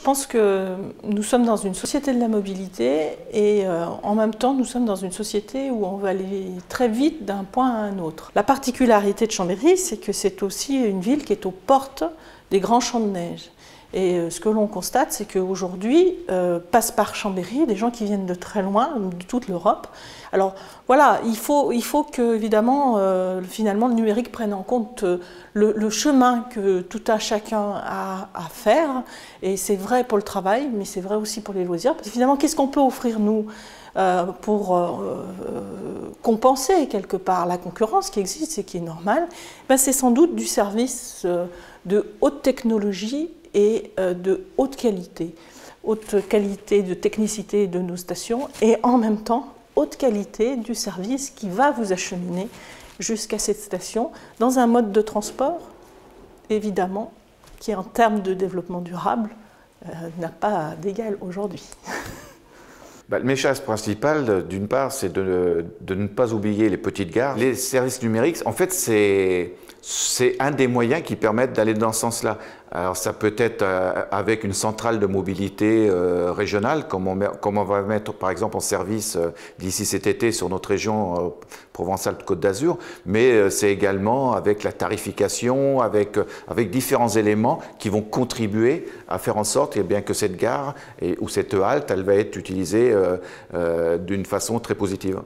pense que nous sommes dans une société de la mobilité et en même temps nous sommes dans une société où on va aller très vite d'un point à un autre. La particularité de Chambéry, c'est que c'est aussi une ville qui est aux portes des grands champs de neige. Et ce que l'on constate, c'est qu'aujourd'hui passent par Chambéry des gens qui viennent de très loin, de toute l'Europe. Alors voilà, il faut que évidemment, finalement, le numérique prenne en compte le chemin que tout un chacun a à faire. Et c'est vrai pour le travail, mais c'est vrai aussi pour les loisirs. Parce que finalement, qu'est-ce qu'on peut offrir nous pour compenser quelque part la concurrence qui existe et qui est normale? Ben, c'est sans doute du service de haute technologie et de haute qualité de technicité de nos stations et en même temps haute qualité du service qui va vous acheminer jusqu'à cette station dans un mode de transport évidemment qui en termes de développement durable n'a pas d'égal aujourd'hui. Le message principal, d'une part, c'est de ne pas oublier les petites gares. Les services numériques, en fait, c'est un des moyens qui permettent d'aller dans ce sens-là. Alors ça peut être avec une centrale de mobilité régionale, comme on va mettre par exemple en service d'ici cet été sur notre région Provence-Alpes-Côte d'Azur, mais c'est également avec la tarification, avec différents éléments qui vont contribuer à faire en sorte bien, que cette gare ou cette halte, elle va être utilisée d'une façon très positive.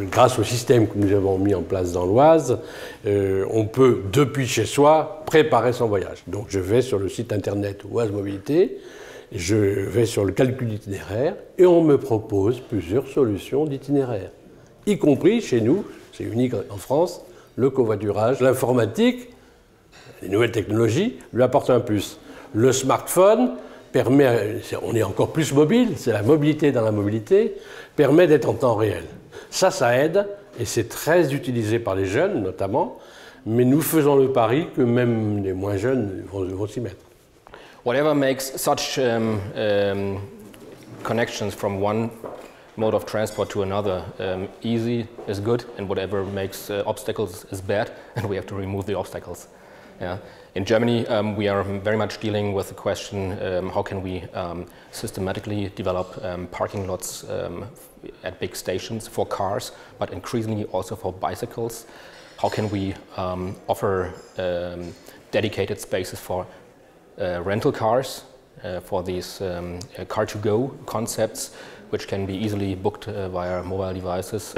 Grâce au système que nous avons mis en place dans l'Oise, on peut depuis chez soi préparer son voyage. Donc je vais sur le site internet Oise Mobilité, je vais sur le calcul d'itinéraire et on me propose plusieurs solutions d'itinéraire, y compris chez nous, c'est unique en France, le covoiturage. L'informatique, les nouvelles technologies lui apportent un plus. Le smartphone permet, on est encore plus mobile, c'est la mobilité dans la mobilité, permet d'être en temps réel. Ça aide et c'est très utilisé par les jeunes notamment. Mais nous faisons le pari que même les moins jeunes vont s'y mettre. Whatever makes such connections from one mode of transport to another easy is good, and whatever makes obstacles is bad, and we have to remove the obstacles. Yeah. In Germany, we are very much dealing with the question how can we systematically develop parking lots at big stations for cars, but increasingly also for bicycles. How can we offer dedicated spaces for rental cars, for these car-to-go concepts, which can be easily booked via mobile devices.